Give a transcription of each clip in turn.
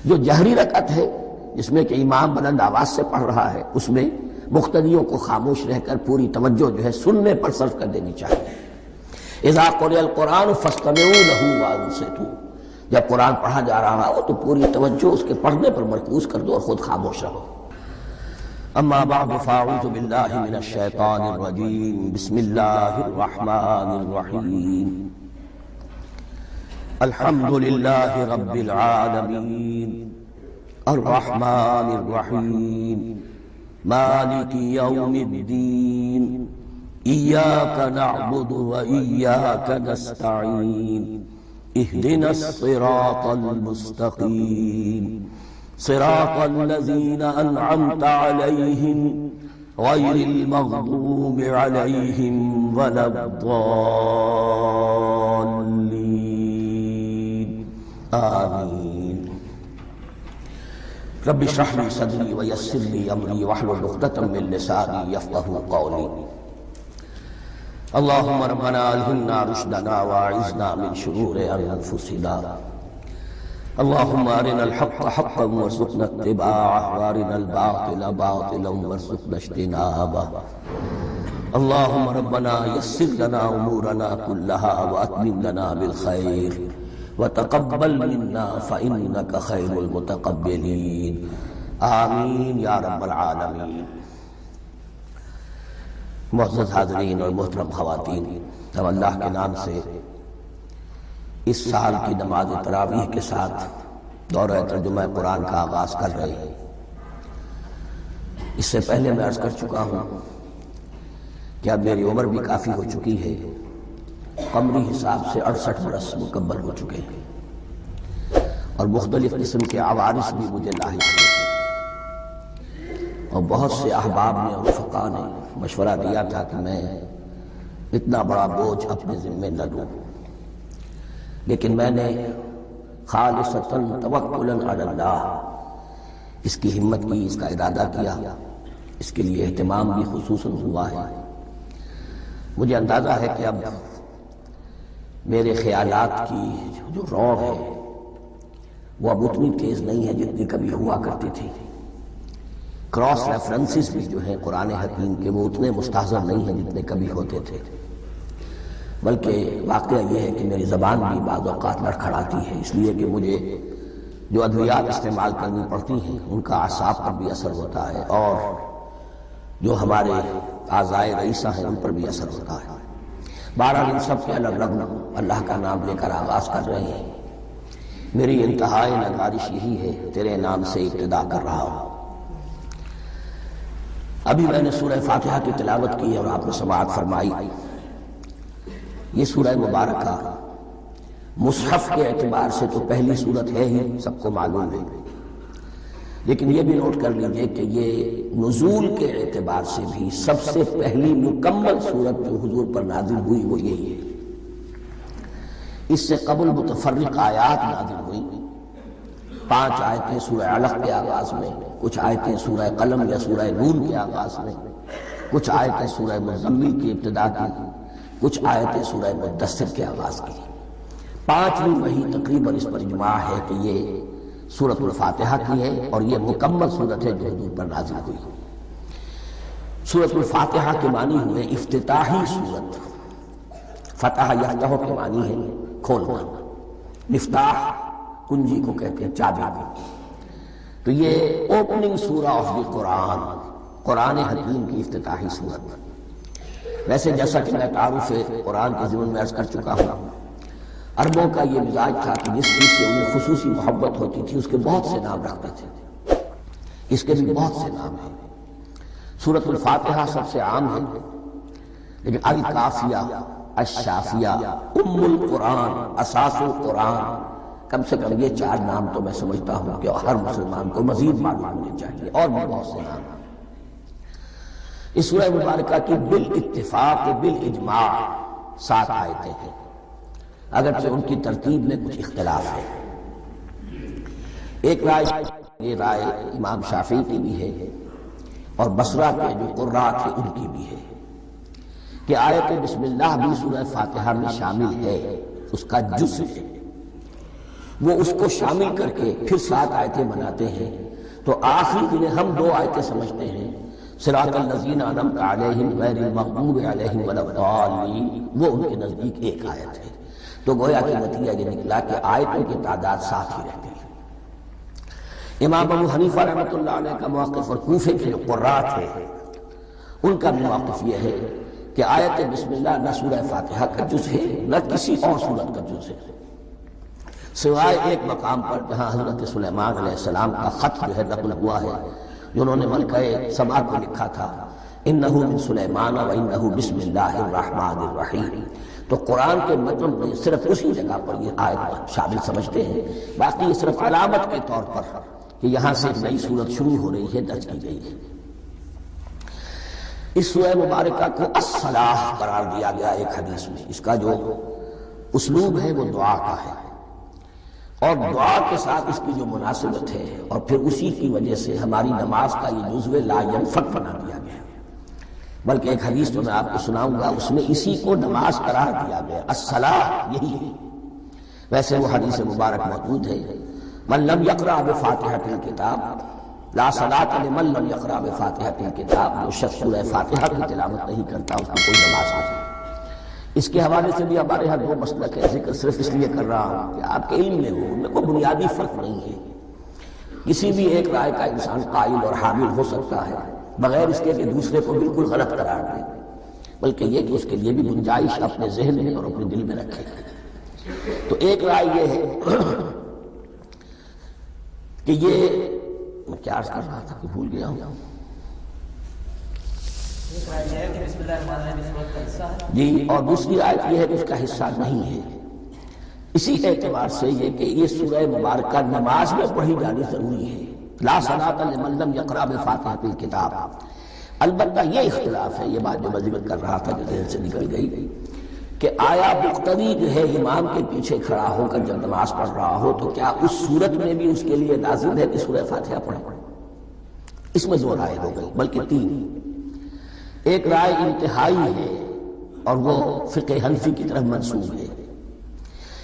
جو جہری رکعت ہے جس میں کہ امام بلند آواز سے پڑھ رہا ہے، اس میں مقتدیوں کو خاموش رہ کر پوری توجہ جو ہے سننے پر صرف کر دینی چاہیے۔ اذا قرئ القرآن فاستمعوا له وانصتوا، جب قرآن پڑھا جا رہا ہو تو پوری توجہ اس کے پڑھنے پر مرکوز کر دو اور خود خاموش رہو۔ اما بعد فاعوذ باللہ من الشیطان الرجیم، بسم اللہ الرحمن الرحیم، الحمد للہ رب العالمین، الرحمن الرحیم، مالک یوم الدین، ایاک نعبد و ایاک نستعین، اہدنا الصراط المستقیم، صراط الذین انعمت علیہم غیر المغضوب علیہم ولا الضالین، آمین۔ رب اشرح لي صدري ويسر لي امري واحلل عقدة من لساني يفقهوا قولي۔ اللهم ربنا الهمنا رشدنا واعذنا من شرور انفسنا، اللهم ارنا الحق حقا وارزقنا اتباعه وارنا الباطل باطلا وارزقنا اجتنابه، اللهم ربنا يسر لنا امورنا كلها واتمم لنا بالخير وتقبل منا فإنك خير المتقبلين، آمین یا رب العالمین۔ معزز حاضرین اور محترم خواتین، ہم اللہ کے نام سے اس سال کی نماز تراویح کے ساتھ دورہ ترجمہ قرآن کا آغاز کر رہے ہیں۔ اس سے پہلے میں عرض کر چکا ہوں کہ اب میری عمر بھی کافی ہو چکی ہے، قمری حساب سے 68 برس مکمل ہو چکے ہیں، اور مختلف قسم کے عوارض بھی مجھے لاحق ہیں، اور بہت سے احباب نے اور رفقاء نے مشورہ دیا تھا کہ میں اتنا بڑا بوجھ اپنے ذمہ نہ لوں، لیکن میں نے خالصتاً توکلاً علی اللہ اس کی ہمت کی، اس کا ارادہ کیا، اس کے لیے اہتمام بھی خصوصاً ہوا ہے۔ مجھے اندازہ ہے کہ اب میرے خیالات کی جو رو ہے وہ اب اتنی تیز نہیں ہے جتنی کبھی ہوا کرتی تھی، کراس ریفرنسز بھی جو ہیں قرآن حکیم کے وہ اتنے مستحضر نہیں ہیں جتنے کبھی ہوتے تھے، بلکہ واقعہ یہ ہے کہ میری زبان بھی بعض اوقات لڑکھڑاتی ہے، اس لیے کہ مجھے جو ادویات استعمال کرنی پڑتی ہیں ان کا اعصاب پر بھی اثر ہوتا ہے، اور جو ہمارے اعضائے رئیسہ ہیں ان پر بھی اثر ہوتا ہے۔ بہرحال ان سب کے الگ الگ اللہ کا نام لے کر آغاز کر رہے ہیں۔ میری انتہائی نگارش یہی ہے، تیرے نام سے ابتدا کر رہا ہوں۔ ابھی میں نے سورہ فاتحہ کی تلاوت کی اور آپ نے سماعت فرمائی۔ یہ سورہ مبارکہ مصحف کے اعتبار سے تو پہلی سورت ہے ہی، سب کو معلوم ہے، لیکن یہ بھی نوٹ کر لیجئے کہ یہ نزول کے اعتبار سے بھی سب سے پہلی مکمل سورت جو حضور پر نازل ہوئی وہ یہی ہے۔ اس سے قبل متفرق آیات نازل ہوئی، 5 آیتیں سورہ علق کے آغاز میں، کچھ آیتیں سورہ قلم یا سورہ نون کے آغاز میں، کچھ آیتیں سورہ مزمل کی ابتدا کی، کچھ آیتیں سورہ مدثر کے آغاز کی۔ 5ویں وحی تقریباً اس پر اجماع ہے کہ یہ سورۃ الفاتحہ کی ہے، اور یہ مکمل سورت ہے جو حضور پر نازل ہوئی۔ سورۃ الفاتحہ کے معنی ہوئے افتتاحی سورت، فتح یفتح کے معنی ہے کھولنا، مفتاح کنجی کو کہتے ہیں، چابی کو۔ تو یہ اوپننگ سورہ آف دی قرآن، قرآن حکیم کی افتتاحی سورت۔ ویسے جیسا کہ میں تعارف قرآن کے ضمن میں عرض کر چکا ہوں، عربوں کا یہ مزاج تھا کہ جس چیز سے انہیں خصوصی محبت ہوتی تھی اس کے بہت سے نام رکھتے تھے، اس کے بھی بہت سے نام ہیں۔ سورۃ الفاتحہ سب سے عام ہے، لیکن الکافیہ، الشافیہ، ام القرآن، اساس القرآن، کم سے کم یہ 4 نام تو میں سمجھتا ہوں کہ ہر مسلمان کو مزید معلوم ہونے چاہیے، اور بھی بہت سے نام ہیں۔ اس سورہ مبارکہ کی بالاتفاق بالاجماع 7 آیتیں ہیں، اگرچہ ان کی ترتیب میں کچھ اختلاف ہے۔ ایک رائے، یہ رائے امام شافعی کی بھی ہے، اور بصرہ کے جو قراء تھے ان کی بھی ہے، کہ آیت بسم اللہ بھی سورہ فاتحہ میں شامل ہے، اس کا جزء ہے۔ وہ اس کو شامل کر کے پھر 7 آیتیں بناتے ہیں، تو آخری جنہیں ہم 2 آیتیں سمجھتے ہیں، صراط الذین انعمت علیہم غیر المغضوب علیہم ولا الضالین، وہ ان کے نزدیک ایک آیت ہے۔ تو گویا کہ نتیجہ یہ نکلا کہ آیتوں کی تعداد 7 ہی رہتی ہے۔ امام ابو حنیفہ رحمۃ اللہ علیہ کا موقف اور کوفے کے جو قراء تھے ان کا بھی موقف یہ ہے کہ آیت بسم اللہ نہ سورہ فاتحہ کا جز ہے نہ کسی اور سورت کا جز ہے، سوائے ایک مقام پر جہاں حضرت سلیمان علیہ السلام کا خط جو ہے نقل ہوا ہے، جنہوں نے ملکہ سبا کو لکھا تھا انہ من سلیمان و انہ بسم اللہ الرحمن الرحیم، تو قرآن کے مطلب میں صرف اسی جگہ پر یہ آیت شامل سمجھتے ہیں، باقی یہ صرف علامت کے طور پر کہ یہاں سے ایک نئی صورت شروع ہو رہی ہے درج کی گئی ہے۔ اس سورہ مبارکہ کو الصلاح قرار دیا گیا ایک حدیث میں، اس کا جو اسلوب ہے وہ دعا کا ہے، اور دعا کے ساتھ اس کی جو مناسبت ہے، اور پھر اسی کی وجہ سے ہماری نماز کا یہ جزو لا ینفک بنا دیا گیا، بلکہ ایک حدیث جو میں آپ کو سناؤں گا اس میں اسی کو نماز قرار دیا گیا، الصلاح یہی ہے۔ ویسے وہ حدیث مبارک موجود ہے من لم یقرأ بفاتحۃ الکتاب لا صلاۃ لمن لم یقرأ بفاتحۃ الکتاب، جو شخص سورہ فاتحہ کی تلاوت نہیں کرتا اس کی کوئی نماز نہیں۔ اس کے حوالے سے بھی ہمارے ہاں 2 مسلک ہے، ذکر صرف اس لیے کر رہا ہوں کہ آپ کے علم میں ہو، ان میں کوئی بنیادی فرق نہیں ہے، کسی بھی ایک رائے کا انسان قائل اور حامل ہو سکتا ہے بغیر اس کے کہ دوسرے کو بالکل غلط قرار دے، بلکہ یہ کہ اس کے لیے بھی گنجائش اپنے ذہن میں اور اپنے دل میں رکھے۔ تو ایک رائے یہ ہے کہ یہ میں کیا عرض کر رہا تھا کہ بھول گیا ہوں، جی، اور دوسری آیت یہ ہے کہ اس کا حصہ نہیں ہے، اسی اعتبار سے یہ کہ یہ سورہ مبارکہ نماز میں پڑھی جانی ضروری ہے، لا صلاۃ لمن لم یقرأ بفاتحۃ الکتاب۔ البتہ یہ اختلاف ہے، یہ بات جو میں ذکر کر رہا تھا جو ذہن سے نکل گئی، کہ آیا مقتدی جو ہے امام کے پیچھے کھڑا ہو کر جب نماز پڑھ رہا ہو تو کیا اس صورت میں بھی اس کے لیے لازم ہے کہ سورہ فاتحہ پڑھے؟ اس میں 2 رائے ہو گئی، بلکہ 3۔ ایک رائے انتہائی ہے اور وہ فقہ حنفی کی طرف منسوب ہے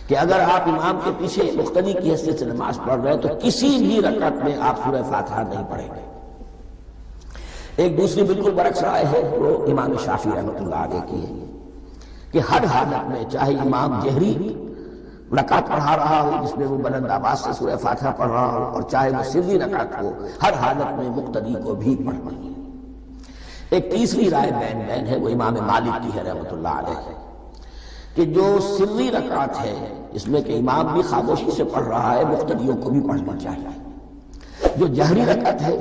کہ اگر آپ امام کے پیچھے مقتدی کی حیثیت سے نماز پڑھ رہے ہیں تو کسی بھی رکعت میں آپ سورہ فاتحہ نہیں پڑھیں گے۔ ایک دوسری بالکل برعکس رائے ہے، وہ امام شافعی رحمۃ اللہ علیہ کی ہے کہ ہر حالت میں چاہے امام جہری رکعت پڑھا رہا ہو جس میں وہ بلند آواز سے سورہ فاتحہ پڑھ رہا ہو، اور چاہے وہ سری رکعت ہو، ہر حالت میں مقتدی کو بھی پڑھنا ہے۔ ایک تیسری رائے بین ہے، وہ امام مالک کی ہے رحمۃ اللہ علیہ، کہ جو سری رکعت ہے اس میں کہ امام بھی خاموشی سے پڑھ رہا ہے، مقتدیوں کو بھی پڑھنا چاہیے۔ جو جہری رکعت ہے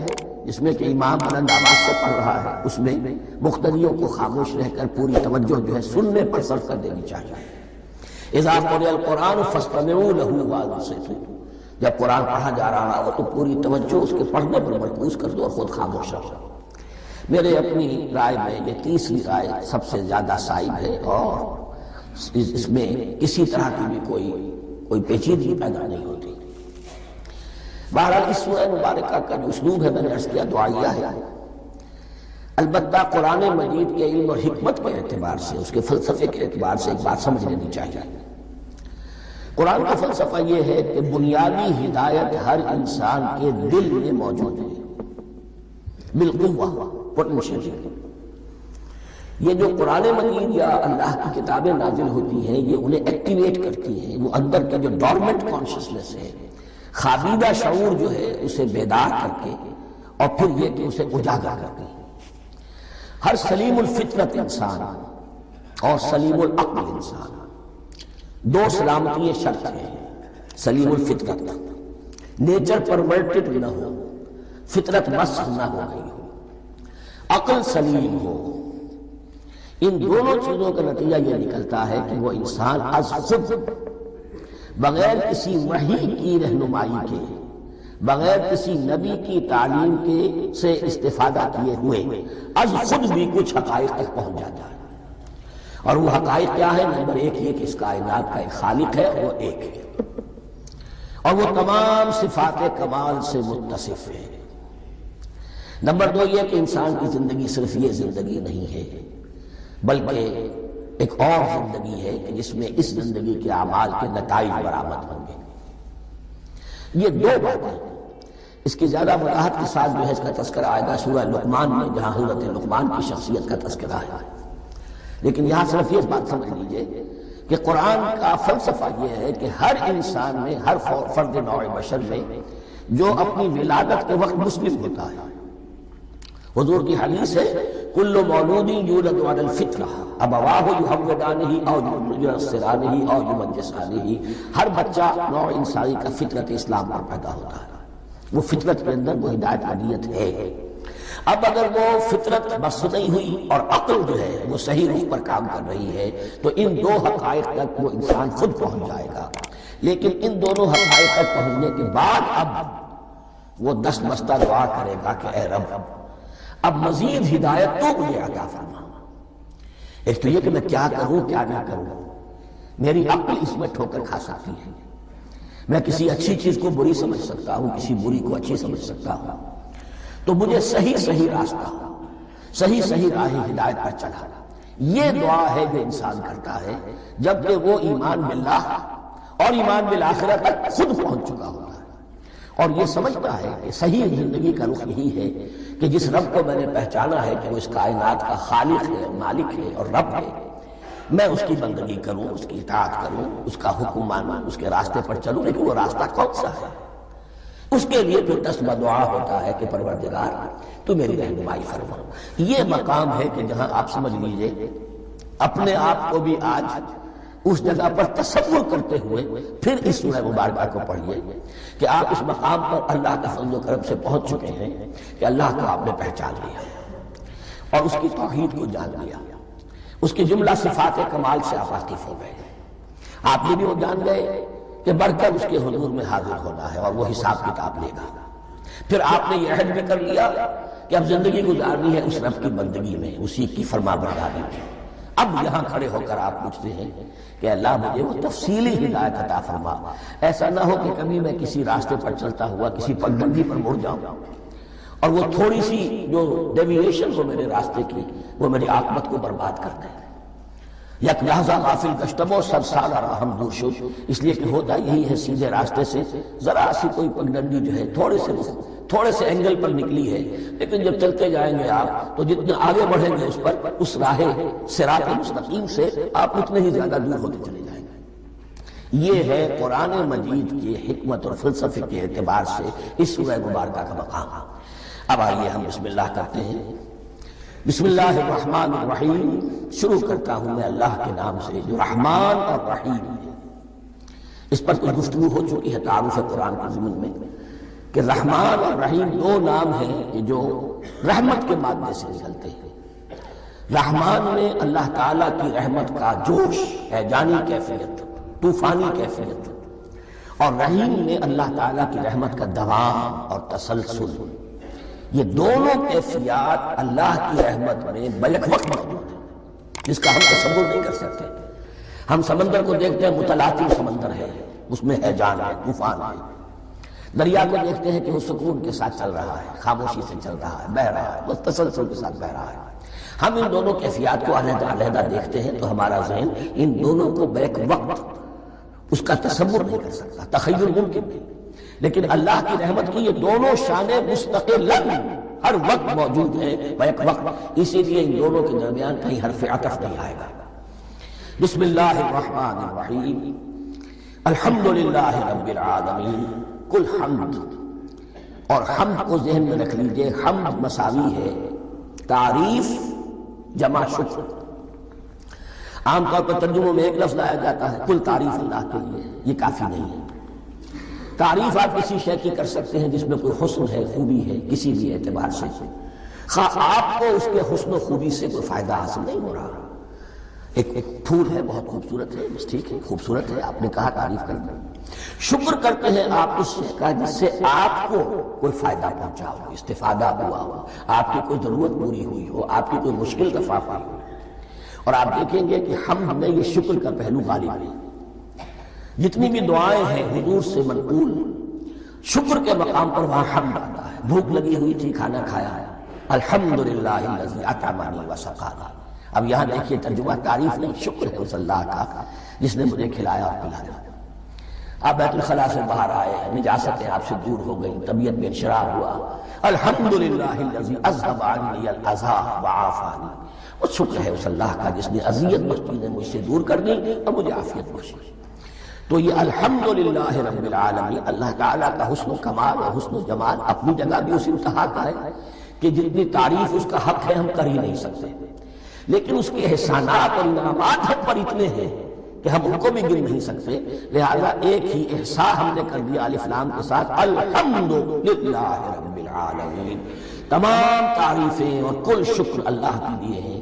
جس میں کہ امام بلند آواز سے پڑھ رہا ہے، اس میں مقتدیوں کو خاموش رہ کر پوری توجہ جو ہے سننے پر صرف کر دینی چاہیے۔ اذا قرئ القرآن فاستمعوا له وانصتوا، جب قرآن پڑھا جا رہا ہو تو پوری توجہ اس کے پڑھنے پر مرکوز کر دو اور خود خاموش رہو۔ میرے اپنی رائے میں یہ تیسری رائے سب سے زیادہ صائب ہے، اور اس میں کسی طرح کی بھی کوئی پیچیدگی پیدا نہیں ہوتی۔ بہرحال اس سورہ مبارکہ کا جو اسلوب ہے میں نے عرض کیا دعائیہ ہے، البتہ قرآن مجید کے علم اور حکمت کے اعتبار سے، اس کے فلسفے کے اعتبار سے ایک بات سمجھ لینی چاہیے۔ قرآن کا فلسفہ یہ ہے کہ بنیادی ہدایت ہر انسان کے دل میں موجود ہے، بالقوہ پوٹینشیل۔ یہ جو قرآن مجید یا اللہ کی کتابیں نازل ہوتی ہیں یہ انہیں ایکٹیویٹ کرتی ہیں، وہ اندر کے جو ڈورمنٹ کانشسنس ہے، خابیدہ شعور جو ہے اسے بیدار کر کے، اور پھر یہ کہ اسے اجاگر کرتی ہے۔ ہر سلیم الفطرت انسان اور سلیم العقل انسان، 2 سلامتی شرط ہے۔ سلیم الفطرت، نیچر پرورٹڈ نہ ہو، فطرت مسخ نہ ہو گئی ہو، عقل سلیم ہو۔ ان دونوں چیزوں کا نتیجہ یہ نکلتا ہے کہ وہ انسان از خود بغیر کسی وحی کی رہنمائی کے، بغیر کسی نبی کی تعلیم کے سے استفادہ کیے ہوئے از خود بھی کچھ حقائق تک پہنچ جاتا ہے۔ اور وہ حقائق کیا ہے؟ نمبر 1 یہ کہ اس کائنات کا ایک خالق ہے، وہ ایک ہے، اور وہ تمام صفات کمال سے متصف ہے۔ نمبر 2 یہ کہ انسان کی زندگی صرف یہ زندگی نہیں ہے، بلکہ ایک اور زندگی ہے کہ جس میں اس زندگی کے اعمال کے نتائج برآمد ہوں گے۔ یہ دو باتیں، اس کی زیادہ وضاحت کے ساتھ جو ہے اس کا تذکرہ آئے گا سورہ لقمان میں، جہاں حضرت لقمان کی شخصیت کا تذکرہ ہے۔ لیکن یہاں صرف یہ بات سمجھ لیجئے کہ قرآن کا فلسفہ یہ ہے کہ ہر انسان میں، ہر فرد نوع بشر میں جو اپنی ولادت کے وقت مسلم ہوتا ہے، حضور کی حدیث ہے کل مولود یولد علی الفطرہ ابواہ یحودانہ او ینصرانہ او یمجسانہ، ہر بچہ نوع انسانی کا فطرت اسلام پر پیدا ہوتا ہے، وہ فطرت کے اندر وہ ہدایت عدیت ہے۔ اب اگر وہ فطرت بس نہیں ہوئی اور عقل جو ہے وہ صحیح روح پر کام کر رہی ہے تو ان دو حقائق تک وہ انسان خود پہنچ جائے گا۔ لیکن ان دونوں حقائق تک پہنچنے کے بعد اب وہ دست بستہ دعا کرے گا کہ اے رب اب مزید ہدایت تو مجھے عطا فرما۔ ایک تو یہ کہ میں کیا کروں کیا نہ کروں، میری عقل اس میں ٹھوکر کھا سکتی ہے، میں کسی اچھی چیز کو بری سمجھ سکتا ہوں، کسی بری کو اچھی سمجھ سکتا ہوں، تو مجھے صحیح راستہ، صحیح راہ ہدایت پر چلا۔ یہ دعا ہے جو انسان کرتا ہے جبکہ وہ ایمان باللہ اور ایمان بالآخرہ تک خود پہنچ چکا ہوتا ہے، اور یہ سمجھتا ہے کہ صحیح زندگی کا رخ یہی ہے کہ جس رب کو میں نے پہچانا ہے کہ وہ اس کائنات کا خالق ہے، مالک ہے اور رب ہے، میں اس کی بندگی کروں، اس کی اطاعت کروں، اس کا حکم مانوں، اس کے راستے پر چلوں۔ لیکن وہ راستہ کون سا ہے؟ اس کے لیے پھر دست بدعا ہوتا ہے کہ پروردگار تو میری رہنمائی فرما۔ یہ مقام ہے کہ جہاں آپ سمجھ لیجئے اپنے آپ کو بھی آج اس جگہ پر تصور کرتے ہوئے پھر اس سورہ مبارکہ کو پڑھیے کہ آپ اس مقام پر اللہ کا فضل و کرم سے پہنچ چکے ہیں کہ اللہ کو آپ نے پہچان لیا اور اس کی توحید کو جان لیا، اس کی جملہ صفات کمال سے آپ واقف ہو گئے، آپ یہ بھی وہ جان گئے کہ بڑھ کر اس کے حضور میں حاضر ہونا ہے اور وہ حساب کتاب لے گا۔ پھر آپ نے یہ عہد بھی کر لیا کہ اب زندگی گزارنی ہے اس رب کی بندگی میں، اسی کی فرما برداری میں۔ اب یہاں کھڑے ہو کر آپ پوچھتے ہیں کہ اللہ مجھے وہ تفصیلی ہدایت عطا فرما، ایسا نہ ہو کہ کبھی میں کسی راستے پر چلتا ہوا کسی پگڈنڈی پر مڑ جاؤں اور وہ تھوڑی سی جو ڈیویشن ہو میرے راستے کی وہ میری عاقبت کو برباد کر دے۔ یک لحظہ غافل گشتم و سرسال راہم دور شد، اس لیے کہ ہوتا یہی ہے سیدھے راستے سے ذرا سی کوئی پگڈنڈی جو ہے تھوڑے سے اینگل پر نکلی ہے، لیکن جب چلتے جائیں گے آپ تو جتنے آگے بڑھیں گے اس پر اس راہ صراط مستقیم سے آپ اتنے ہی زیادہ دور ہوتے چلے جائیں گے۔ یہ ہے قرآن مجید کی حکمت اور فلسفے کے اعتبار سے اس سورہ مبارکہ کا مقام۔ اب آئیے ہم بسم اللہ کرتے ہیں۔ بسم اللہ الرحمن الرحیم، شروع کرتا ہوں میں اللہ کے نام سے جو رحمان اور رحیم ہے۔ اس پر کچھ گفتگو ہو چکی ہے تعارف قرآن کے ضمن میں کہ رحمان اور رحیم دو نام ہیں کہ جو رحمت کے مادے سے نکلتے ہیں۔ رحمان میں اللہ تعالیٰ کی رحمت کا جوش ہے، جانی کیفیت، طوفانی کیفیت، اور رحیم میں اللہ تعالیٰ کی رحمت کا دوام اور تسلسل۔ یہ دونوں کیفیات اللہ کی رحمت میں بیک وقت موجود ہیں، جس کا ہم تصور نہیں کر سکتے۔ ہم سمندر کو دیکھتے ہیں، متلاطم سمندر ہے، اس میں ہے جان ہے، طوفان ہے۔ دریا کو دیکھتے ہیں کہ وہ سکون کے ساتھ چل رہا ہے، خاموشی سے چل رہا ہے، بہہ رہا ہے، بس تسلسل کے ساتھ بہہ رہا ہے۔ ہم ان دونوں کیفیات کو علیحدہ علیحدہ دیکھتے ہیں تو ہمارا ذہن ان دونوں کو بیک وقت اس کا تصور نہیں کر سکتا، تخیل ممکن نہیں۔ لیکن اللہ کی رحمت کی یہ دونوں شانیں مستقلاً ہر وقت موجود ہیں بیک وقت، اسی لیے ان دونوں کے درمیان کہیں حرف عطف نہیں آئے گا۔ بسم اللہ الرحمن الرحیم، الحمدللہ رب العالمین، کل حمد، اور حمد کو ذہن میں رکھ لیجئے، حمد مساوی ہے تعریف جمع شکر۔ عام طور پر ترجموں میں ایک لفظ لایا جاتا ہے کل تعریف اللہ کے لیے، یہ کافی نہیں ہے۔ تعریف آپ کسی شے کی کر سکتے ہیں جس میں کوئی حسن ہے، خوبی ہے، کسی بھی اعتبار سے، خواہ آپ کو اس کے حسن و خوبی سے کوئی فائدہ حاصل نہیں ہو رہا۔ ایک پھول ہے، بہت خوبصورت ہے، بس ٹھیک ہے، خوبصورت ہے، آپ نے کہا تعریف کرنا۔ شکر کرتے ہیں آپ اس شے کا جس سے آپ کو کوئی فائدہ پہنچا ہو، استفادہ ہوا ہو، آپ کی کوئی ضرورت پوری ہوئی ہو، آپ کی کوئی مشکل دفع ہوئی ہو۔ اور آپ دیکھیں گے کہ حمد میں یہ شکر کا پہلو غالب ہے۔ جتنی بھی دعائیں ہیں حضور سے منقول، شکر کے مقام پر وہاں حمد آتا ہے۔ بھوک لگی ہوئی تھی، کھانا کھایا ہے، الحمدللہ الذی اطعمنی وسقانی۔ اب یہاں دیکھیے ترجمہ تعریف نہیں، شکر ہے اس اللہ کا جس نے مجھے کھلایا اور پلایا۔ آپ بیت الخلاء سے باہر آئے، نجاستیں آپ سے دور ہو گئی، طبیعت میں انشراح ہوا، الحمدللہ الذی اذھب عنی الاذی وعافانی، وہ شکر ہے اس اللہ کا جس نے اذیت بخش چیزیں مجھ سے دور کر دی اور مجھے عافیت بخشی۔ تو یہ الحمدللہ رب العالمین، اللہ تعالیٰ کا حسن و کمال اور حسن و جمال اپنی جگہ بھی اس انتہا کا ہے کہ جتنی تعریف اس کا حق ہے ہم کر ہی نہیں سکتے، لیکن اس کے احسانات اور انعامات ہم پر اتنے ہیں کہ ہم ان کو بھی گن نہیں سکتے، لہذا ایک ہی احساء ہم نے کر دیا الف لام کے ساتھ، الحمدللہ رب العالمین، تمام تعریفیں اور کل شکر اللہ کے لیے ہیں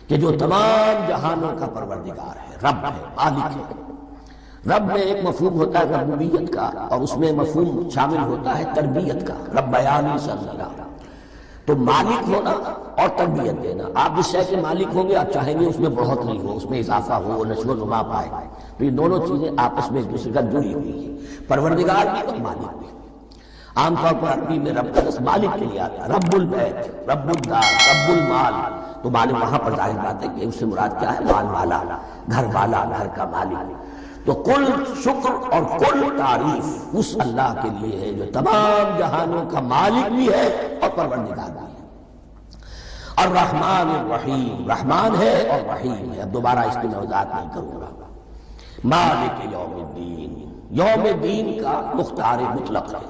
کہ جو تمام جہانوں کا پروردگار ہے، رب ہے، مالک ہے۔ رب میں ایک مفہوم ہوتا ہے ربوبیت کا، اور اس میں مفہوم شامل ہوتا ہے تربیت کا، ربیانی صغیرا، تو مالک ہونا اور تربیت دینا۔ آپ جس شے کے مالک ہوں گے آپ چاہیں گے اس میں بڑھوتری نہیں ہو، اس میں اضافہ ہو، نشو و نما پائے، تو یہ دونوں چیزیں آپس میں ایک دوسرے کا جڑی ہوئی ہیں، پروردگار بھی اور مالک بھی۔ عام طور پر عربی میں رب کا لفظ مالک کے لیے آتا ہے، رب البیت، رب الدار، رب المال، تو مالک وہاں پر ظاہر بات ہے کہ اس سے مراد کیا ہے، مال والا، گھر والا، گھر کا مالک۔ تو کل شکر اور کل تعریف اس اللہ کے لیے ہے جو تمام جہانوں کا مالک بھی ہے اور پروردگار بھی ہے۔ الرحمن الرحیم، رحمان ہے اور رحیم ہے، اب دوبارہ اس کی وضاحت نہیں کروں گا۔ مالک یوم الدین، یوم دین کا مختار مطلق ہے۔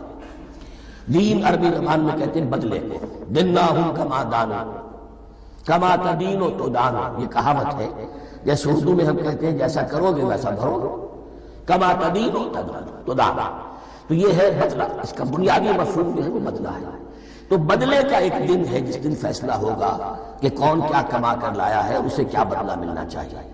دین عربی زبان میں کہتے ہیں بدلے کو، دناہم کما دانو، کما تدین و تدانو، یہ کہاوت ہے، جیسے اردو میں ہم کہتے ہیں جیسا کرو گے ویسا بھرو گے، کما تدین و تدان، تو یہ ہے بدلہ، اس کا بنیادی مفہوم جو ہے وہ بدلہ ہے۔ تو بدلے کا ایک دن ہے جس دن فیصلہ ہوگا کہ کون کیا کما کر لایا ہے، اسے کیا بدلہ ملنا چاہیے۔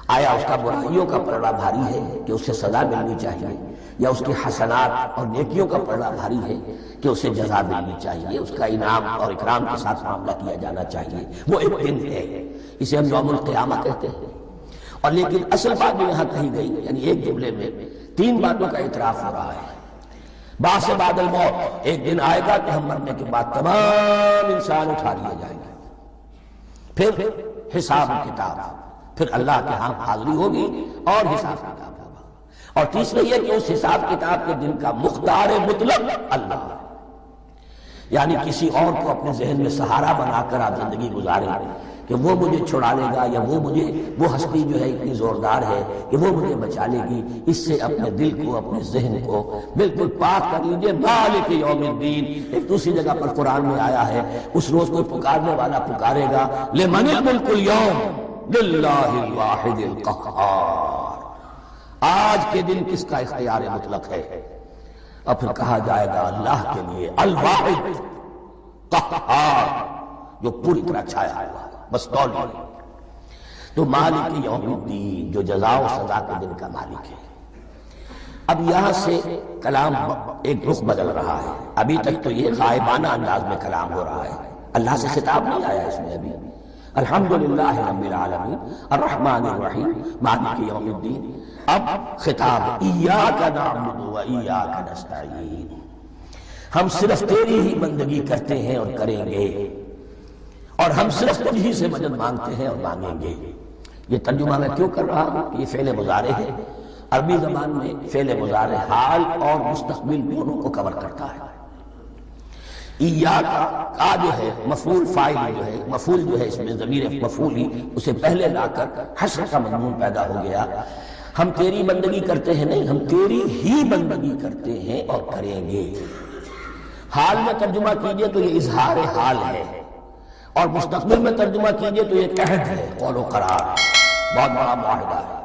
آیا اس کا برائیوں کا پلڑا بھاری ہے کہ اسے سزا ملنی چاہیے، یا اس کے حسنات اور نیکیوں کا پلڑا بھاری ہے کہ اسے جزا ملنی چاہیے، اس کا انعام اور اکرام کے ساتھ معاملہ کیا جانا چاہیے، وہ ایک دن ہے، اسے ہم یوم القیامہ کہتے ہیں۔ اور لیکن اصل بات جو یہاں کہی گئی، یعنی ایک جملے میں تین باتوں کا اعتراف ہو رہا ہے۔ بعث بعد الموت، ایک دن آئے گا کہ ہم مرنے کے بعد تمام انسان اٹھا لیے جائیں گے، پھر حساب کتاب، پھر اللہ کے ہاں حاضری ہوگی اور حساب کتاب ہوگا، اور تیسرے یہ کہ اس حساب کتاب کے دن کا مختار مطلق اللہ، یعنی کسی اور کو اپنے ذہن میں سہارا بنا کر آپ زندگی گزاریں کہ وہ مجھے چھڑا لے گا، یا وہ ہستی جو ہے اتنی زوردار ہے کہ وہ مجھے بچا لے گی، اس سے اپنے دل کو، اپنے ذہن کو بالکل پاک کر لیجئے۔ مالک یوم الدین، ایک دوسری جگہ پر قرآن میں آیا ہے، اس روز کوئی پکارنے والا پکارے گا، لمن الملک اليوم للہ الواحد القہار، آج کے دن کس کا اختیار مطلق ہے؟ اور پھر کہا جائے گا اللہ کے لیے، الواحد قہار، جو پوری طرح چھایا ہوا ہے، بس تولی۔ تو مالک یوم الدین، جو جزا و سزا کے دن کا مالک ہے۔ اب یہاں سے کلام ایک رخ بدل رہا ہے، ابھی تک تو یہ غائبانہ انداز میں کلام ہو رہا ہے، اللہ سے خطاب نہیں آیا اس میں ابھی۔ الحمدللہ رب العالمین الرحمن الرحیم مالک یوم الدین، اب خطاب ایاک نعبد و ایاک نستعین، ہم صرف تیری ہی بندگی کرتے ہیں اور کریں گے، اور ہم صرف تجھی سے مدد مانگتے ہیں اور مانگیں گے۔ یہ ترجمہ میں کیوں کر رہا ہوں کہ یہ فعل مضارع ہے، عربی زبان میں فعل مضارع حال اور مستقبل دونوں کو کور کرتا ہے۔ ایاک کا جو ہے مفعول فاعل جو ہے، مفعول جو ہے اس میں ضمیر مفعول ہی اسے پہلے لا کر حشر کا مضمون پیدا ہو گیا۔ ہم تیری بندگی کرتے ہیں نہیں، ہم تیری ہی بندگی کرتے ہیں اور کریں گے۔ حال میں ترجمہ کیجئے تو یہ اظہار حال ہے، اور مستقبل میں ترجمہ کیجئے تو یہ عہد ہے، قول و قرار، بہت بڑا معاہدہ ہے۔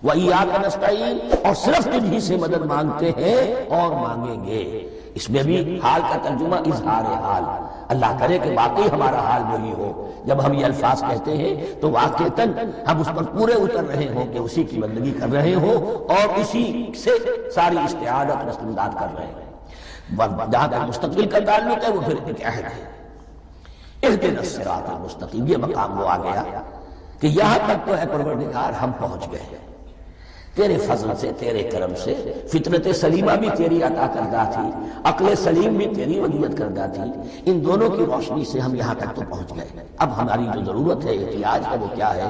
وَإِيَّاكَ نَسْتَعِينُ، اور صرف تجھی سے مدد مانگتے ہیں اور مانگیں گے۔ اس میں بھی حال کا ترجمہ اظہار حال، اللہ کرے کہ واقعی ہمارا حال وہی ہو، جب ہم یہ الفاظ کہتے ہیں تو واقعتاً ہم اس پر پورے اتر رہے ہوں کہ اسی کی بندگی کر رہے ہوں اور اسی سے ساری استعانت و استمداد کر رہے ہیں۔ جہاں تک مستقبل کا تعلق ہے وہ پھر ایک عہد ہے، اہدنا الصراط المستقیم، یہ مقام وہ آ گیا کہ یہاں تک تو ہے پروردگار ہم پہنچ گئے، تیرے فضل سے، تیرے کرم سے، فطرت سلیمہ بھی تیری عطا کردہ تھی، عقل سلیم بھی تیری ودیعت کردہ تھی، ان دونوں کی روشنی سے ہم یہاں تک تو پہنچ گئے۔ اب ہماری جو ضرورت ہے، احتیاج ہے، وہ کیا ہے؟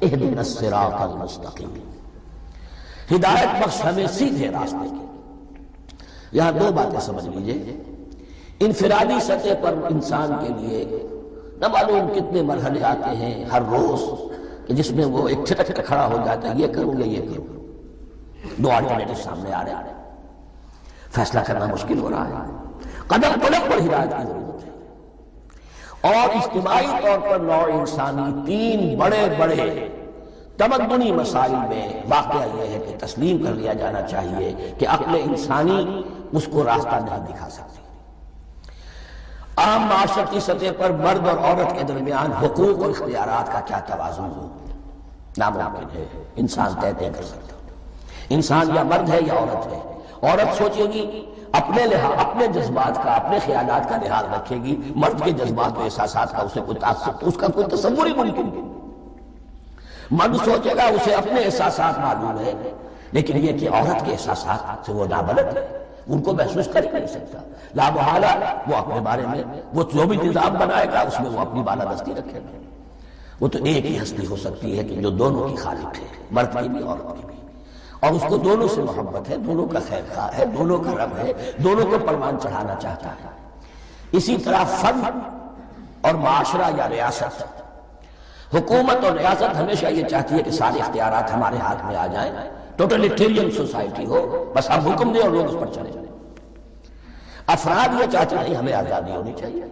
اہدنا الصراط المستقیم، ہدایت بخش ہمیں سیدھے راستے کے۔ یہاں دو باتیں سمجھ لیجئے، انفرادی سطح پر انسان کے لیے نہ معلوم کتنے مرحلے آتے ہیں ہر روز کہ جس میں وہ ایک چھٹک کھڑا ہو جاتا ہے، یہ کروں یا یہ کروں، دو آلٹرنیٹو سامنے آ رہے ہیں، فیصلہ کرنا مشکل ہو رہا ہے، قدم قدم پر ہدایت کی ضرورت ہے۔ اور اجتماعی طور پر نوع انسانی تین بڑے بڑے تمدنی مسائل میں واقعہ یہ ہے کہ تسلیم کر لیا جانا چاہیے کہ عقل انسانی اس کو راستہ نہیں دکھا سکتی۔ عام معاشرتی سطح پر مرد اور عورت کے درمیان حقوق اور اختیارات کا کیا توازن ہو، ناممکن ہے، انسان طے نہیں کر سکتا۔ انسان یا مرد ہے یا عورت ہے، عورت سوچے گی اپنے جذبات کا، اپنے خیالات کا لحاظ رکھے گی، مرد کے جذبات و احساسات کا اسے کوئی تعصب، اس کا کوئی تصور ہی ممکن نہیں۔ مرد سوچے گا اسے اپنے احساسات معلوم ہے، لیکن یہ کہ عورت کے احساسات سے وہ نابلد ہے، ان کو محسوس کر ہی نہیں سکتا، لا محالہ وہ اپنے بارے میں وہ جو بھی نظام بنائے گا اس میں وہ اپنی بالادستی رکھے گا۔ وہ تو ایک ہی ہستی ہو سکتی ہے کہ جو دونوں کی خالق ہے، مرد کی بھی عورت کی بھی، اور اس کو دونوں سے محبت ہے، دونوں کا خیر خواہ ہے، دونوں کا رب ہے، دونوں کو پروان چڑھانا چاہتا ہے۔ اسی طرح فرد اور معاشرہ یا ریاست، حکومت اور ریاست ہمیشہ یہ چاہتی ہے کہ سارے اختیارات ہمارے ہاتھ میں آ جائیں، ٹوٹلیٹیرین سوسائٹی ہو، بس ہم حکم دیں اور لوگ اس پر چلے جائیں۔ افراد یہ چاہتے ہیں ہمیں آزادی ہونی چاہیے۔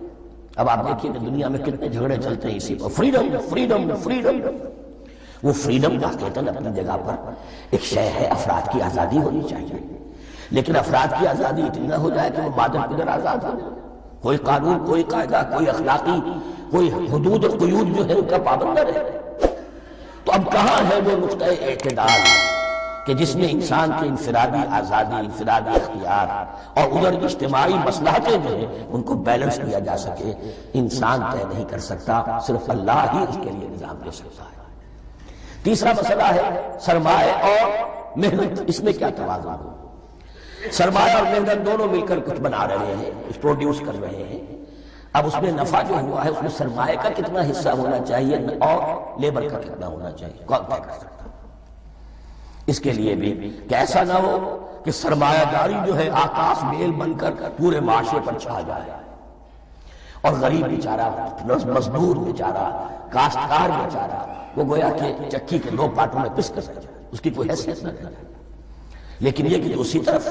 اب آپ دیکھیے کہ دنیا میں کتنے جھگڑے چلتے ہیں اسی پر، فریڈم فریڈم فریڈم۔ وہ فریڈم حقیقتاً اپنی جگہ پر ایک شے ہے، افراد کی آزادی ہونی چاہیے، لیکن افراد کی آزادی اتنی نہ ہو جائے کہ وہ مادر قدر آزاد ہو جائے، کوئی قانون، کوئی قاعدہ، کوئی اخلاقی، کوئی حدود اور قیود جو ہے ان کا پابند نہ رہے۔ تو اب کہاں ہے وہ نقطہ اعتدال کہ جس میں انسان کی انفرادی آزادی، انفرادی اختیار اور ادھر اجتماعی مصلحتیں جو ہیں ان کو بیلنس کیا جا سکے؟ انسان طے نہیں کر سکتا، صرف اللہ ہی اس کے لیے نظام دے سکتا ہے۔ تیسرا مسئلہ ہے سرمایہ اور محنت، اس میں کیا توازن ہو؟ سرمایہ اور محنت دونوں مل کر کچھ بنا رہے ہیں، کچھ پروڈیوس کر رہے ہیں، اب اس میں نفع جو ہوا ہے اس میں سرمایہ کا کتنا حصہ ہونا چاہیے اور لیبر کا کتنا ہونا چاہیے، کون طے کر سکتا؟ اس کے لیے بھی کہ ایسا نہ ہو کہ سرمایہ داری جو ہے آکاش بیل بن کر پورے معاشرے پر چھا جائے اور غریب بیچارہ، مزدور بیچارہ، کاشتکار بیچارہ وہ گویا کہ چکی کے دو پارٹوں میں پس کر جائے، اس کی کوئی حیثیت نہ رہے۔ لیکن یہ کہ دوسری طرف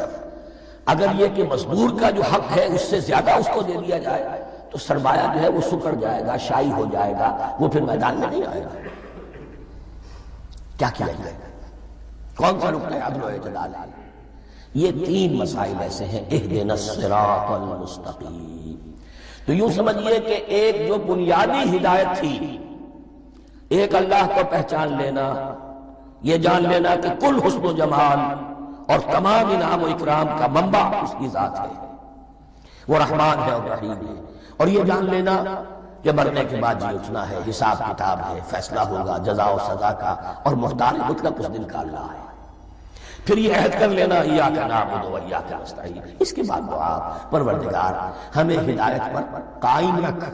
اگر یہ کہ مزدور کا جو حق ہے اس سے زیادہ اس کو دے دیا جائے تو سرمایہ جو ہے وہ سکڑ جائے گا، شائی ہو جائے گا، وہ پھر میدان میں نہیں آئے گا۔ کیا کیا جائے گا؟ کون سا نقطہ عدل و اعتدال ہے؟ یہ تین مسائل ایسے ہیں، اہدنا الصراط المستقیم۔ تو یوں سمجھئے کہ ایک جو بنیادی ہدایت تھی، ایک اللہ کو پہچان لینا، یہ جان لینا کہ کل حسن و جمال اور تمام انعام و اکرام کا منبع اس کی ذات ہے، وہ رحمان ہے اور رحیم ہے، اور یہ جان لینا کہ مرنے کے بعد جی اٹھنا ہے، حساب کتاب ہے، فیصلہ ہوگا جزا و سزا کا، اور مختار مطلق اس دن کا اللہ ہے۔ پھر یہ عہد کر لینا ایاک نعبد و ایاک نستعین۔ اس کے بعد دعا، پروردگار ہمیں ہدایت پر قائم رکھ،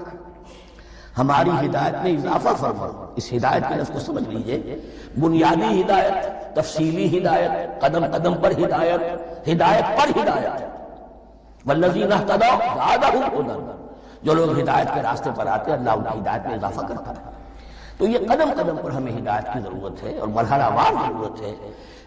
ہماری ہدایت میں اضافہ فرما۔ اس ہدایت کے لفظ کو سمجھ لیجئے، بنیادی ہدایت، تفصیلی ہدایت، قدم قدم پر ہدایت، ہدایت پر ہدایت۔ والذین اہتدوا زادہم ہدی، جو لوگ ہدایت کے راستے پر آتے ہیں اللہ ان کی ہدایت میں اضافہ کرتا ہے۔ تو یہ قدم قدم پر ہمیں ہدایت کی ضرورت ہے اور مرحلہ وار ضرورت ہے۔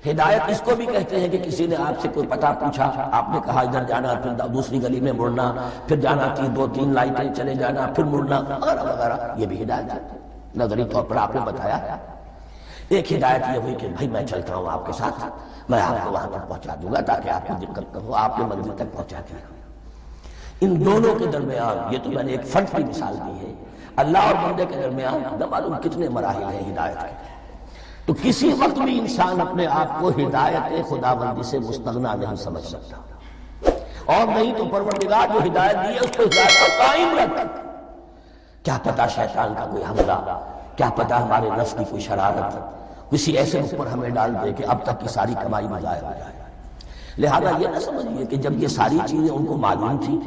ہدایت اس کو بھی کہتے ہیں کہ کسی نے آپ سے کوئی پتہ پوچھا، آپ نے کہا ادھر جانا، پھر دوسری گلی میں مڑنا، پھر جانا تھی 2-3 لائٹیں چلے جانا، پھر مڑنا وغیرہ وغیرہ، یہ بھی ہدایت ہے۔ نظری طور پر آپ نے بتایا۔ ایک ہدایت یہ ہوئی کہ بھائی میں چلتا ہوں آپ کے ساتھ، میں آپ کو وہاں تک پہنچا دوں گا تاکہ آپ کو دقت نہ ہو، آپ کے منزل تک پہنچا دیا۔ ان دونوں کے درمیان، یہ تو میں نے ایک فرد کی مثال دی ہے، اللہ اور بندے کے درمیان نہ معلوم کتنے مراحل ہیں ہدایت کے۔ تو کسی وقت بھی انسان اپنے آپ کو ہدایت خداوندی سے مستغنا نہیں سمجھ سکتا، اور نہیں تو پروردگار جو ہدایت دی ہے اس کو ہدایت پر قائم رکھ۔ کیا پتہ شیطان کا کوئی حملہ، کیا پتہ ہمارے نفس کی کوئی شرارت کسی ایسے اوپر ہمیں ڈال دے کہ اب تک کی ساری کمائی ضائع ہو جائے۔ لہذا یہ نہ سمجھیے کہ جب یہ ساری چیزیں ان کو معلوم تھی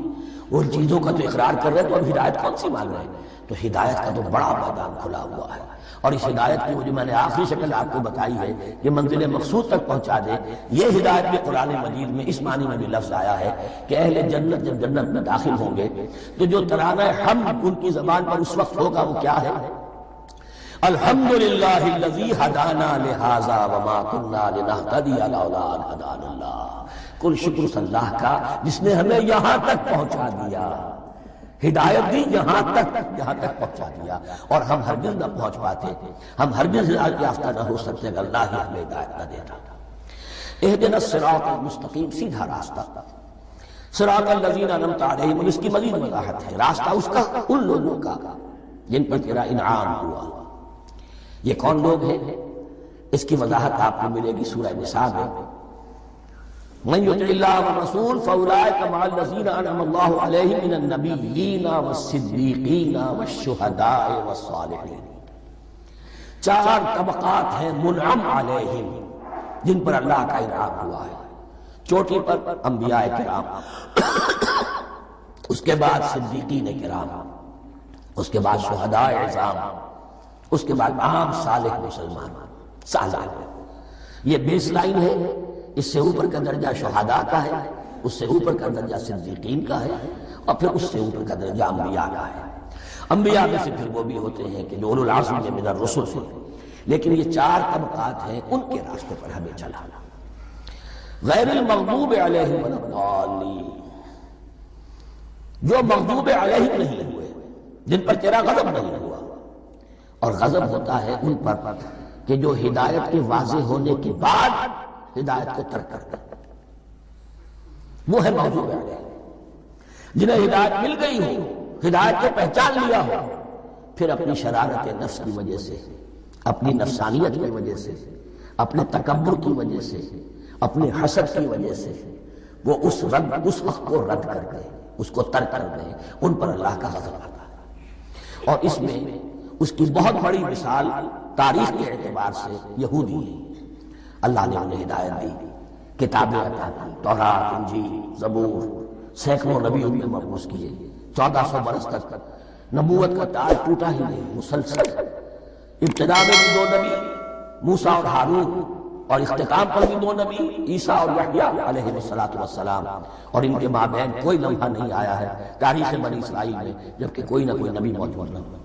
ان چیزوں کا تو اقرار کر رہے ہیں تو اب ہدایت کون سی مانگ رہے ہیں؟ تو ہدایت کا تو بڑا میدان کھلا ہوا ہے، اور اس ہدایت کی جو میں نے آخری شکل آپ کو بتائی ہے کہ منزل مقصود تک پہنچا دے، یہ ہدایت بھی قرآن مجید میں اس معنی میں بھی لفظ آیا ہے کہ اہل جنت جب جنت میں داخل ہوں گے تو جو ترانہ حمد ان کی زبان پر اس وقت ہوگا وہ کیا ہے؟ الحمدللہ الذی ہدانا لہذا وما کنا لنہتدی لولا ان ہدانا اللہ، کل شکر اللہ کا جس نے ہمیں یہاں تک پہنچا دیا، ہدایت دی یہاں تک پہنچا دیا، اور ہم ہرگز نہ پہنچ پاتے، ہم ہرگز ہدایت یافتہ نہ ہو سکتے اگر اللہ ہی ہمیں ہدایت نہ دیتا۔ اہدنا الصراط المستقیم، سیدھا راستہ، صراط الذین انعمت علیہم، اور اس کی مزید وضاحت ہے، راستہ اس کا ان لوگوں کا جن پر تیرا انعام ہوا۔ یہ کون لوگ ہیں؟ اس کی وضاحت آپ کو ملے گی سورہ نساء میں، من یطع اللہ والرسول فاولئک مع الذین انعم اللہ علیہم من النبیین والصدیقین والشہداء والصالحین۔ چار طبقات ہیں منعم علیہم جن پر اللہ کا انعام ہوا ہے۔ چوٹی پر انبیاء کرام، اس کے بعد صدیقین کرام، اس کے بعد شہداء عظام، اس کے بعد عام صالح مسلمان صالح۔ یہ بیس لائن ہے، اس سے اوپر کا درجہ شہداء کا ہے، اس سے اوپر کا درجہ صدیقین کا ہے، اور پھر اس سے اوپر کا درجہ انبیاء کا ہے۔ انبیاء میں سے پھر وہ بھی ہوتے ہیں کہ جو اولو العزم من الرسل ہیں، لیکن یہ چار طبقات ہیں، ان کے راستے پر ہمیں چلانا۔ غیر المغضوب علیہم ولا الضالین، جو مغضوب علیہم نہیں ہوئے، جن پر تیرا غضب نہیں ہوا، اور غضب ہوتا ہے ان پر کہ جو ہدایت کے واضح ہونے کے بعد ہدایت کو ترک کرتے، وہ ہے مغضوب علیہم۔ جنہیں ہدایت مل گئی ہو، ہدایت کو پہچان لیا ہو، پھر اپنی شرارت نفس کی وجہ سے، اپنی نفسانیت کی وجہ سے، اپنے تکبر کی وجہ سے، اپنے حسد کی وجہ سے وہ اس حق کو رد کر کے اس کو ترک کر دیں، ان پر اللہ کا غضب آتا ہے۔ اور اس میں اس کی بہت بڑی مثال تاریخ کے اعتبار سے یہودی ہیں۔ اللہ نے انہیں ہدایت دی، کتابیں عطا کی، تورات، انجیل، زبور، سینکڑوں نبی ان میں مبعوث کیے، 1400 برس تک نبوت کا تاج ٹوٹا ہی نہیں، مسلسل۔ ابتدا میں بھی 2 نبی، موسیٰ اور ہارون، اور اختتام پر بھی 2 نبی، عیسیٰ اور یحییٰ علیہ السلام، اور ان کے مابین کوئی لمحہ نہیں آیا ہے تاریخ بنی اسرائیل میں جبکہ کوئی نہ کوئی نبی موجود نہ ہو۔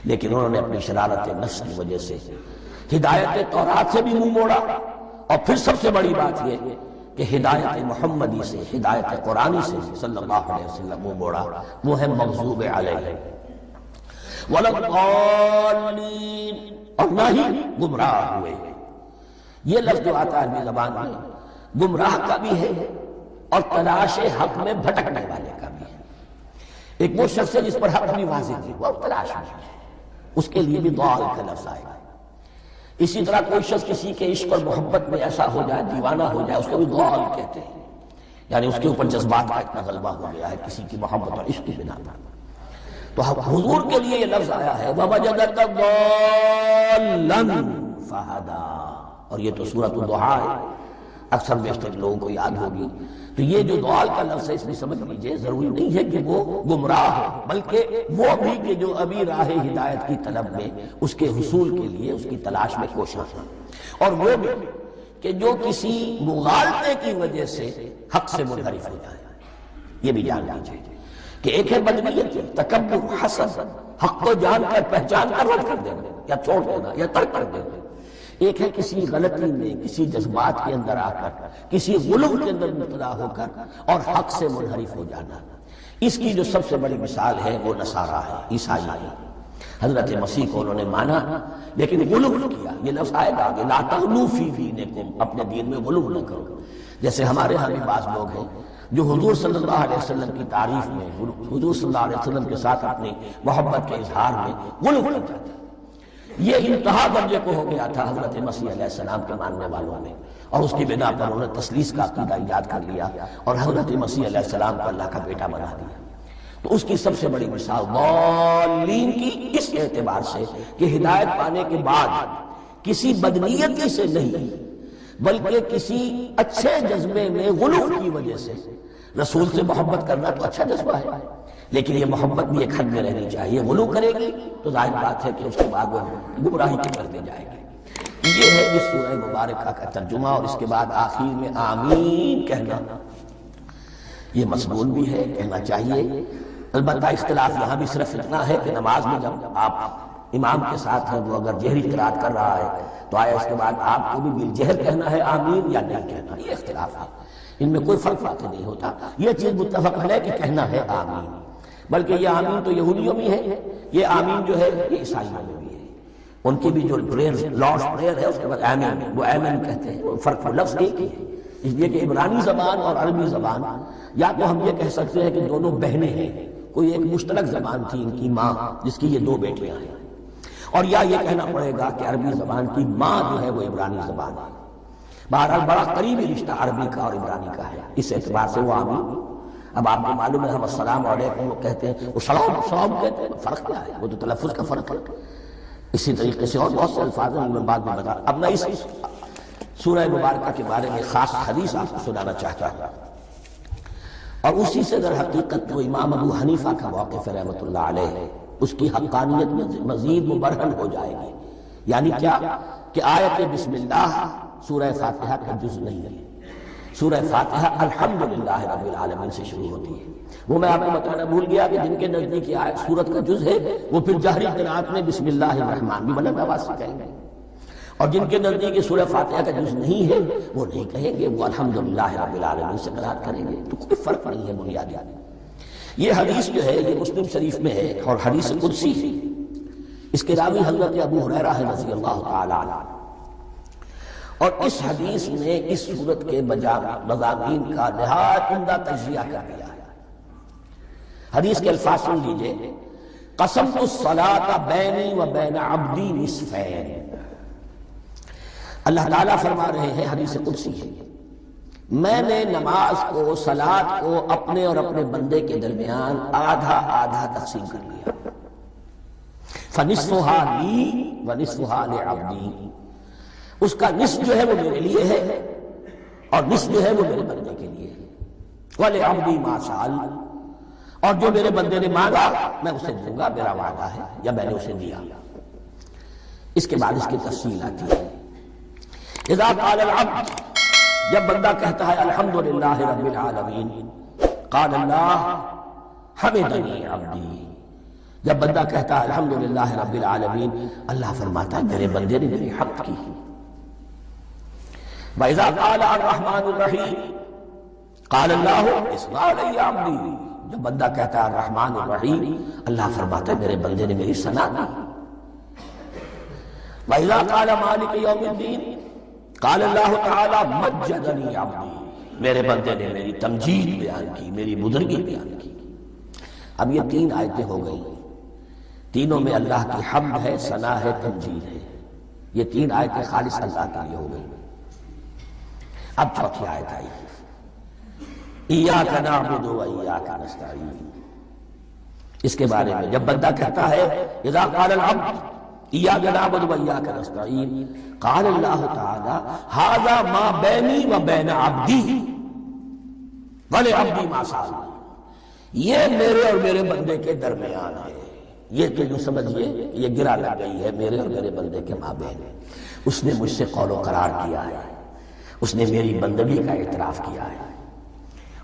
لیکن انہوں نے اپنی شرارت نفس کی وجہ سے ہدایت تورات سے بھی منہ موڑا، اور پھر سب سے بڑی بات یہ کہ ہدایت محمدی سے، ہدایت قرآنی سے صلی اللہ علیہ وسلم منہ موڑا، وہ ہے مغضوب علیہ ولا الضالین، اور نہ ہی گمراہ ہوئے۔ یہ لفظ جو آتا ہے عربی زبان میں گمراہ کا بھی ہے اور تلاش حق میں بھٹکنے والے کا بھی ہے۔ ایک وہ شخص ہے جس پر حق بھی واضح تھی، وہ تلاش میں ہے، اس کے لیے بھی ضال کا لفظ آئے گا۔ اسی طرح کوئی شخص کسی کے عشق اور محبت میں ایسا ہو جائے، دیوانہ ہو جائے، اس کو بھی ضال کہتے ہیں، یعنی اس کے اوپر جذبات کا اتنا غلبہ ہو گیا ہے کسی کی محبت اور عشق کی بنا پر۔ تو حضور کے لیے یہ لفظ آیا ہے وَوَجَدَكَ ضَالًّا فَهَدَىٰ، اور یہ تو سورۃ الضحیٰ ہے، اکثر بیشتر لوگوں کو یاد ہوگی۔ تو یہ جو ضال کا لفظ ہے اس میں سمجھ لیجئے ضروری نہیں ہے کہ وہ گمراہ ہو، بلکہ وہ بھی کہ جو ابھی راہ ہدایت کی طلب میں، اس کے حصول کے لیے اس کی تلاش میں کوشاں ہے، اور وہ بھی کہ جو کسی مغالطے کی وجہ سے حق سے منحرف ہو جائے۔ یہ بھی جان لیجئے کہ ایک ہے بدنیت، تکبر، حسد، حق کو جان کر پہچان کر رد کر دینا یا چھوڑ دینا یا ترک کر دینا۔ ایک ہے کسی غلطی میں، کسی جذبات کے اندر آ کر، کسی غلو کے اندر مبتلا ہو کر اور حق سے منحرف ہو جانا۔ اس کی جو سب سے بڑی مثال ہے وہ نصارہ ہے، عیسائی ہے۔ حضرت مسیح کو انہوں نے مانا لیکن غلو کیا۔ یہ لفظ آئے گا کہ لا تغلو فی دینکم، اپنے دین میں غلو نہ کرو۔ جیسے ہمارے ہاں بھی بعض لوگ ہیں جو حضور صلی اللہ علیہ وسلم کی تعریف میں، حضور صلی اللہ علیہ وسلم کے ساتھ اپنی محبت کے اظہار میں غلو کرتے ہیں۔ یہ انتہا درجے کو ہو گیا تھا حضرت مسیح علیہ السلام کے ماننے والوں میں، اور اس کی بنا پر انہوں نے تثلیث کا عقیدہ ایجاد کر لیا اور حضرت مسیح علیہ السلام کو اللہ کا بیٹا بنا دیا۔ تو اس کی سب سے بڑی مثال ضالین کی اس اعتبار سے کہ ہدایت پانے کے بعد کسی بدنیتی سے نہیں بلکہ کسی اچھے جذبے میں غلو کی وجہ سے، رسول سے محبت کرنا تو اچھا جذبہ ہے، لیکن یہ محبت بھی ایک حد میں رہنی چاہیے۔ غلو کرے گی تو ظاہر بات ہے کہ اس کے بعد وہ گمراہی کی طرف لے جائے گی۔ یہ ہے اس سورہ مبارکہ کا ترجمہ، اور اس کے بعد آخر میں آمین کہنا یہ مضمون بھی ہے، کہنا چاہیے۔ البتہ اختلاف یہاں بھی صرف اتنا ہے کہ نماز میں جب آپ امام کے ساتھ ہیں، وہ اگر جہری قرات کر رہا ہے تو آیا اس کے بعد آپ کو بھی بالجہر کہنا ہے آمین یا نہیں کہنا، یہ اختلاف ہے، ان میں کوئی فرق واقع نہیں ہوتا۔ یہ چیز متفق ہے کہ کہنا ہے آمین، بلکہ یہ آمین تو یہودیوں میں ہے، یہ آمین جو ہے یہ عیسائیوں میں بھی ہے۔ ان کی بھی جو پریئر لارڈس پریئر ہے اس کے بعد آمین، وہ آمین کہتے ہیں، وہ فرق لفظ ایک ہی ہے، اس لیے کہ عبرانی زبان اور عربی زبان یا تو ہم یہ کہہ سکتے ہیں کہ دونوں بہنیں ہیں، کوئی ایک مشترک زبان تھی ان کی ماں جس کی یہ دو بیٹیاں ہیں، اور یا یہ کہنا پڑے گا کہ عربی زبان کی ماں جو ہے وہ عبرانی زبان ہے۔ بہرحال بڑا قریبی رشتہ عربی کا اور عبرانی کا ہے، اس اعتبار سے وہ آمین۔ اب آپ کو معلوم ہے ہم السلام علیکم وہ کہتے ہیں، وہ سلام کہتے ہیں، فرق کیا ہے؟ وہ تو تلفظ کا فرق ہے۔ اسی طریقے سے اور بہت سے الفاظ ہیں، میں بعد میں بتا۔ اب میں اس سورہ مبارکہ کے بارے میں خاص حدیث آپ کو سنانا چاہتا ہوں، اور اسی سے در حقیقت وہ امام ابو حنیفہ کا موقف ہے رحمۃ اللہ علیہ، اس کی حقانیت میں مزید مبرہن ہو جائے گی۔ یعنی کیا کہ آیت بسم اللہ سورہ فاتحہ کا جز نہیں ہے، سورہ فاتحہ الحمدللہ رب العالمین سے شروع ہوتی ہے۔ وہ میں آپ کو بتانا بھول گیا کہ جن کے نزدیک یہ آیت سورت کا جز ہے وہ پھر جہری قرات میں بسم اللہ الرحمن بھی بلند آواز سے کہیں گے، اور جن کے نزدیک یہ سورہ فاتحہ کا جز نہیں ہے وہ نہیں کہیں گے، وہ الحمدللہ رب العالمین سے قرات کریں گے۔ تو کوئی فرق نہیں ہے بنیادی۔ یہ حدیث جو ہے یہ مسلم شریف میں ہے اور حدیث قدسی ہے، اس کے راوی حضرت ابو ہریرہ ہے رضی اللہ تعالی عنہ، اور اس حدیث میں اس سورت کے مضامین کا نہایت عمدہ تجزیہ کر دیا ہے۔ حدیث کے الفاظ سن لیجئے، قسمت الصلاۃ بینی و بین عبدی نصفین۔ اللہ تعالیٰ فرما رہے ہیں، حدیث قدسی ہے، میں نے نماز کو، صلاۃ کو اپنے اور اپنے بندے کے درمیان آدھا آدھا تقسیم کر لیا۔ فنصفها لی ونصفها لعبدی، اس کا نصف جو ہے وہ میرے لیے ہے اور نصف جو ہے وہ میرے بندے کے لیے ہے۔ وَلِعَبْدِي مَا سَأَلَ، اور جو میرے بندے نے مانگا میں اسے دوں گا، میرا وعدہ ہے یا میں نے اسے دیا۔ اس کے بعد اس کی تفصیل آتی ہے۔ اذا قال العبد، جب بندہ کہتا ہے الحمدللہ رب العالمین، قال اللہ حمدنی عبدی، جب بندہ کہتا ہے الحمدللہ رب العالمین، اللہ فرماتا ہے میرے بندے نے میری حمد کی۔ وَإِذَا قَالَ الرَّحْمَنُ الرَّحِيمُ قَالَ اللَّهُ اثْنَى عَلَيَّ عَبْدِي، جب بندہ کہتا ہے الرحمن الرحیم، اللہ فرماتا ہے میرے بندے نے میری ثنا کی۔ وَإِذَا قَالَ مَالِكِ يَوْمِ الدِّينِ قَالَ اللَّهُ تَعَالَى مَجَّدَنِي عَبْدِي، میرے بندے نے میری تمجید بیان کی، میری بزرگی بیان کی۔ اب یہ تین آیتیں ہو گئی، تینوں میں اللہ کی حمد ہے، ثنا ہے، تمجید ہے۔ یہ تین آیتیں خالص اللہ کے لیے ہو گئی۔ اب چوتھی آیت آئی، ایاک نعبد و ایاک نستعین۔ اس کے بارے میں جب بندہ کہتا ہے اذا قال العبد ایاک نعبد و ایاک نستعین، قال اللہ تعالی ھذا ما بینی و بین عبدی ولعبدی ما سأل، یہ میرے اور میرے بندے کے درمیان ہے۔ یہ تو یوں سمجھئے کہ یہ گرا لگ گئی ہے میرے اور میرے بندے کے مابین، اس نے مجھ سے قول و قرار کیا ہے، اس نے میری بندگی کا اعتراف کیا ہے،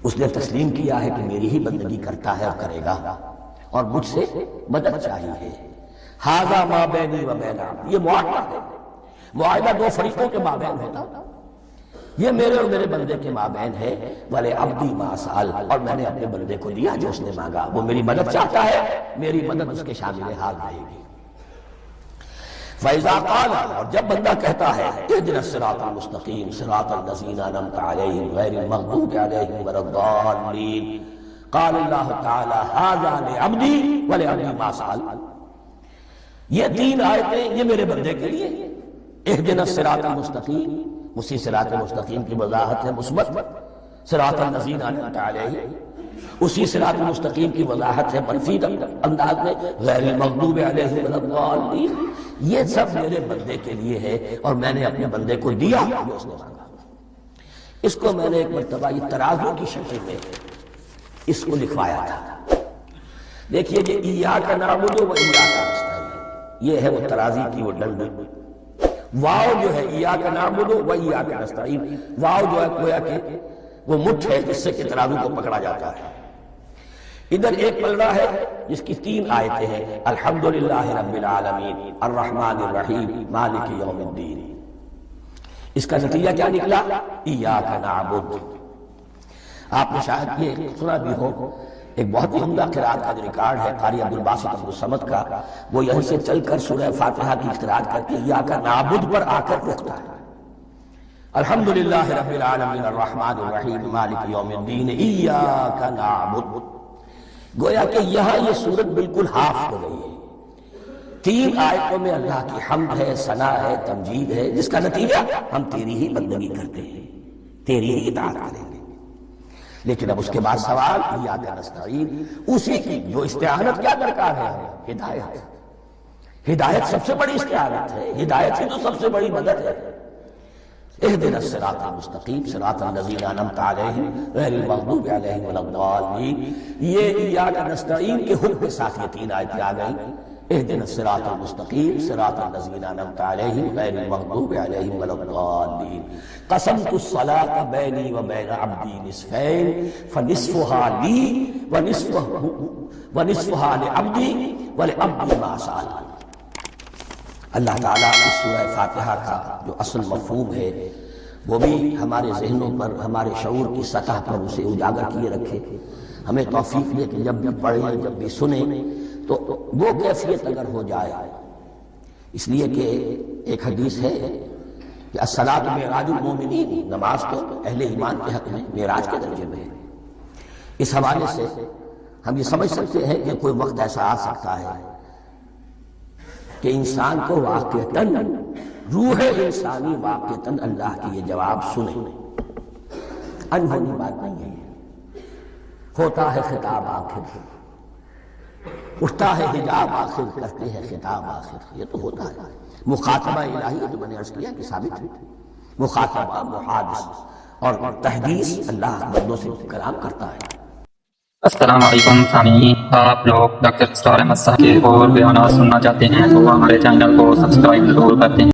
اس نے تسلیم کیا ہے کہ میری ہی بندگی کرتا ہے اور کرے گا، اور مجھ سے مدد چاہیے۔ ھذا ما بینی و بین عبدی، یہ معاہدہ ہے، معاہدہ دو فریقوں کے مابین ہوتا، یہ میرے اور میرے بندے کے مابین ہے۔ وَلِعَبْدِي مَا سَأَلَ، اور میں نے اپنے بندے کو دیا جو اس نے مانگا، وہ میری مدد چاہتا ہے، میری مدد اس کے شامل حال رہے گی۔ فَإِذَا قَالَ، اور جب بندہ کہتا ہے اهْدِنَا الصِّرَاطَ الْمُسْتَقِيمَ صِرَاطَ الَّذِينَ أَنْعَمْتَ عَلَيْهِمْ غَيْرِ الْمَغْضُوبِ عَلَيْهِمْ وَلَا الضَّالِّينَ، قَالَ اللَّهُ تَعَالَى ھذَا لِعَبْدِي وَلِعَبْدِي مَا سَأَلَ۔ یہ تین آیتیں یہ میرے بندے کے لیے، اهْدِنَا الصِّرَاطَ الْمُسْتَقِيمَ، اسی صراط مستقیم کی وضاحت ہے مثبت، صراط الذین انعمت علیہم، اسی صراط مستقیم کی وضاحت ہے منفی انداز میں، غیر المغضوب علیہم ولا الضالین۔ یہ سب میرے بندے کے لیے ہے اور میں نے اپنے بندے کو دیا جو اس نے مانگا۔ اس کو میں نے ایک مرتبہ یہ ترازو کی شکل میں اس کو لکھوایا تھا۔ دیکھیے یہ ایاک نعبد و ایاک نستعین، یہ ہے وہ ترازی کی وہ ڈنڈی۔ واو جو ہے ایاک نعبد و ایاک نستعین، واو جو ہے گویا کہ وہ مٹھ ہے جس سے کہ ترازو کو پکڑا جاتا ہے۔ ادھر ایک پلڑا ہے جس کی 3 آیتیں ہیں، الحمدللہ رب العالمین الرحمن الرحیم مالک یوم الدین۔ اس کا نتیجہ کیا نکلا؟ ایاک نعبد۔ آپ نے شاید یہ سنا بھی ہو، ایک بہت ہی عمدہ قرات کا جو ریکارڈ ہے قاری عبدالباسط عبدالصمد کا، وہ یہیں سے چل کر سورہ فاتحہ کی قرات کر کے ایاک نعبد پر آ کر رکتا ہے۔ الحمدللہ رب العالمین الرحمن الرحیم مالک یوم الدین ایاک نعبد۔ گویا کہ یہاں یہ سورت بالکل ہاف ہو گئی ہے۔ 3 آیتوں میں اللہ کی حمد ہے، ثنا ہے، تمجید ہے، جس کا نتیجہ ہم تیری ہی بندگی کرتے ہیں، تیری ہی اطاعت کریں گے۔ لیکن اب اس کے بعد سوال ایاک نستعین، اسی کی جو استعانت کیا درکار ہے؟ ہدایت۔ ہدایت سب سے بڑی استعانت ہے، ہدایت ہی تو سب سے بڑی مدد ہے۔ اہدنا الصراط المستقیم صراط الذین انعمت علیہم غیر المغضوب علیہم ولا الضالین۔ یہ ایاک نستعین کے حکم کے ساتھ یہ 3 آیتیں آ گئیں، اہدنا الصراط المستقیم صراط الذین انعمت علیہم غیر المغضوب علیہم ولا الضالین۔ قسمت الصلاۃ بینی و بین عبدی نصفین فنصفها لی ونصفها لعبدی ولعبدی ما سأل۔ اللہ تعالیٰ اس سورہ فاتحہ کا جو اصل مفہوم ہے وہ بھی ہمارے ذہنوں پر، ہمارے شعور کی سطح پر اسے اجاگر کیے رکھے، ہمیں توفیق دے کہ جب بھی پڑھیں، جب بھی سنیں تو وہ کیفیت اگر ہو جائے۔ اس لیے کہ ایک حدیث ہے کہ الصلاۃ معراج المومنین، نماز تو اہل ایمان کے حق میں معراج کے درجے میں ہے۔ اس حوالے سے ہم یہ سمجھ سکتے ہیں کہ کوئی وقت ایسا آ سکتا ہے کہ انسان کو واقعتاً، روح انسانی واقعتاً اللہ کی یہ جواب سنے۔ انہونی بات نہیں ہے، ہوتا ہے خطاب آخر، اٹھتا ہے حجاب آخر، کرتے ہیں خطاب آخر، یہ تو ہوتا ہے۔ مخاطبہ الہی جو میں نے عرض کیا کہ ثابت ہے، مخاطبہ، محادث اور تحدیث اللہ بندوں سے کلام کرتا ہے۔ السلام علیکم سامعین، آپ لوگ ڈاکٹر اسرار احمد صاحب کے اور بیانات سننا چاہتے ہیں تو ہمارے چینل کو سبسکرائب ضرور کرتے ہیں۔